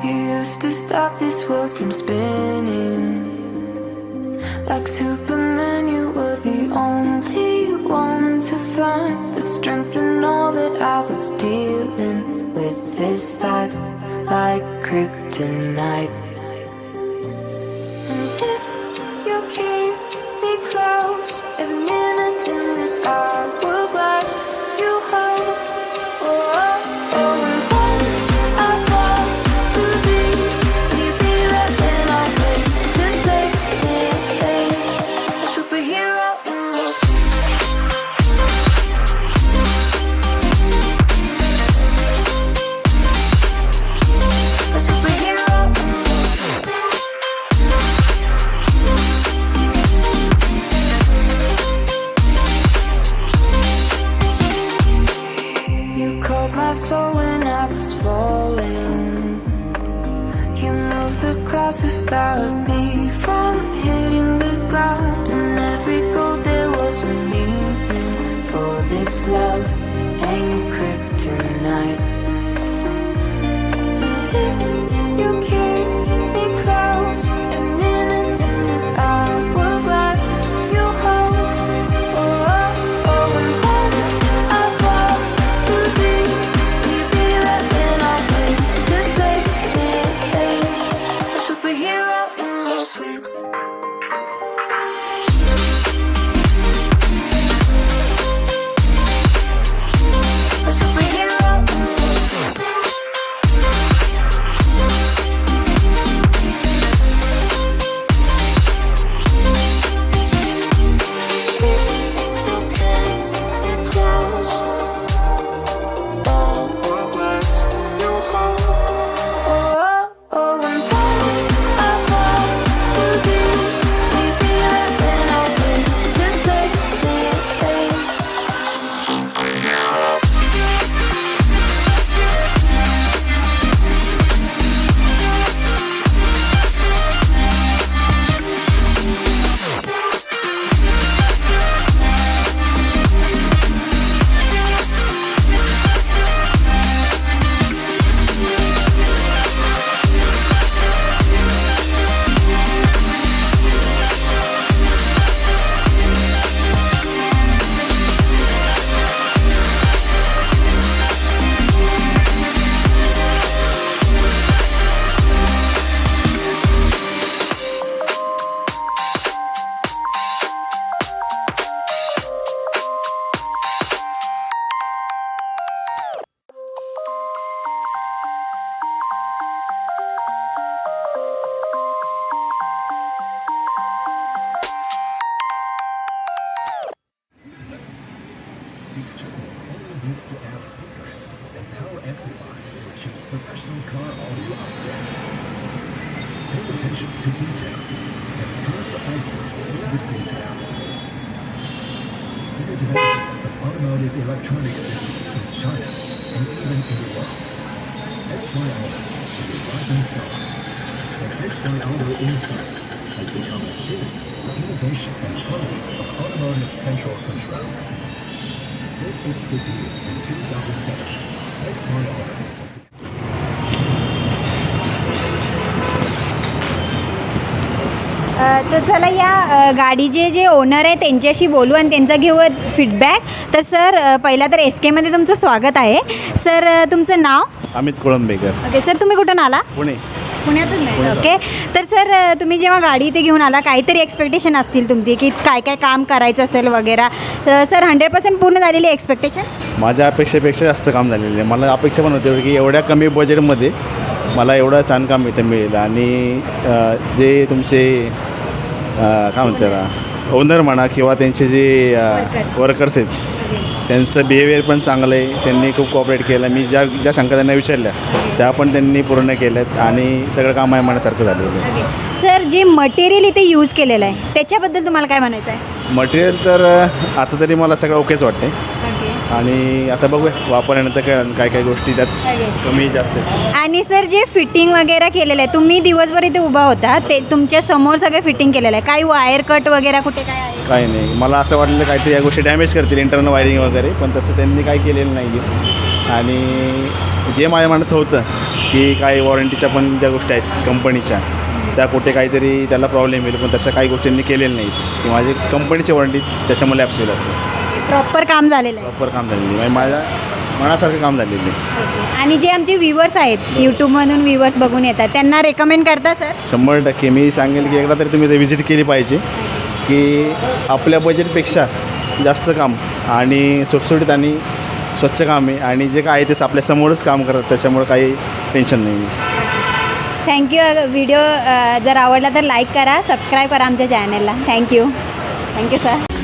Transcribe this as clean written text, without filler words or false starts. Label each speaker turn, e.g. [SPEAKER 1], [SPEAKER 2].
[SPEAKER 1] You used to stop this world from spinning. Like Superman, you were the only one to find the strength in all that I was dealing with. This life like kryptonite. And if you keep me close, every minute in this hourglass you hold. Oh, oh, oh, and when I fall to be, will you be there when I wake to save me? A superhero in your a superhero in you called my soul when I was falling. You moved the clouds to stop me from hitting the ground. And every goal there was a meaning. For this love ain't kryptonite. And if you keep me close, every minute in this hourglass you hold. Oh, oh, oh, and when I fall to be, will you be there when I wake to save me? A superhero in your sleep. A superhero in your sleep. Oh, oh, and when I fall to be, will you be there when I wake to save me?
[SPEAKER 2] This channel only needs to add speakers and power amplifiers to achieve professional car audio output. Pay attention to details and strive for excellence in the details. Introduction of automotive electronic systems in China and even in the world. LXI is a rising star, and LXI Auto Insight has become a city of innovation and quality of automotive central control. Since its debut in 2007, LXI Auto has
[SPEAKER 3] तर चला या गाडीचे जे owner आहे त्यांच्याशी बोलू आणि त्यांचा घेऊ फीडबॅक. तर सर पहिला तर एस केमध्ये तुमचं स्वागत आहे. सर तुमचं नाव?
[SPEAKER 4] अमित कोळंबेकर.
[SPEAKER 3] ओके सर, तुम्ही कुठून आला?
[SPEAKER 4] पुणे.
[SPEAKER 3] पुण्यातून नाही. ओके. तर सर तुम्ही जेव्हा गाडी इथे घेऊन आला काहीतरी एक्सपेक्टेशन असतील तुमची की काय काय काम करायचं असेल वगैरे. तर सर 100% पूर्ण झालेली एक्सपेक्टेशन?
[SPEAKER 4] माझ्या अपेक्षेपेक्षा जास्त काम झालेलं आहे. मला अपेक्षा पण होती की एवढ्या कमी बजेटमध्ये मला एवढं छान काम इथं मिळेल. आणि जे तुमचे काय म्हणतात ओनर म्हणा किंवा त्यांचे जे वर्कर्स आहेत त्यांचं बिहेवियर पण चांगलं आहे. त्यांनी खूप कोऑपरेट केलं. मी ज्या शंका त्यांना विचारल्या त्या पण त्यांनी पूर्ण केल्यात आणि सगळं काम आहे मनासारखं झालेलं आहे.
[SPEAKER 3] सर जे मटेरियल इथे यूज केलेलं आहे त्याच्याबद्दल तुम्हाला काय म्हणायचं आहे?
[SPEAKER 4] मटेरियल तर आता तरी मला सगळं ओकेच वाटते. आणि आता बघूया वापरल्यानंतर काय काय गोष्टी त्यात कमी जास्त आहेत.
[SPEAKER 3] आणि सर जे फिटिंग वगैरे केलेलं आहे तुम्ही दिवसभर इथे उभा होता ते तुमच्या समोर सगळं फिटिंग केलेलं आहे. काही वायर कट वगैरे कुठे काय आहे?
[SPEAKER 4] काही नाही. मला असं वाटलं काहीतरी या गोष्टी डॅमेज करतील इंटरनल वायरिंग वगैरे, पण तसं त्यांनी काही केलेलं नाही आहे. आणि जे माझ्या मनात होतं की काही वॉरंटीच्या पण ज्या गोष्टी आहेत कंपनीच्या त्या कुठे काहीतरी त्याला प्रॉब्लेम येईल, पण तशा काही गोष्टींनी केलेल्या नाहीत की माझी कंपनीची वॉरंटी त्याच्यामुळे लॅप्स होईल असं
[SPEAKER 3] प्रॉपर काम झालेलं आहे.
[SPEAKER 4] प्रॉपर काम झालेली म्हणजे माझ्या मनासारखं काम झालेलं आहे.
[SPEAKER 3] आणि जे आमचे व्ह्युअर्स आहेत यूट्यूबमधून व्ह्युअर्स बघून येतात त्यांना रेकमेंड करता सर?
[SPEAKER 4] 100% मी सांगेल की एकदा तरी तुम्ही ते व्हिजिट केली पाहिजे की आपल्या बजेटपेक्षा जास्त काम आणि सुटसुटीत आणि स्वच्छ काम आहे आणि जे काय आहे तेच आपल्यासमोरच काम करतात, त्याच्यामुळे काही टेन्शन नाही.
[SPEAKER 3] थँक्यू. व्हिडिओ जर आवडला तर लाईक करा, सबस्क्राईब करा आमच्या चॅनलला. Thank you sir.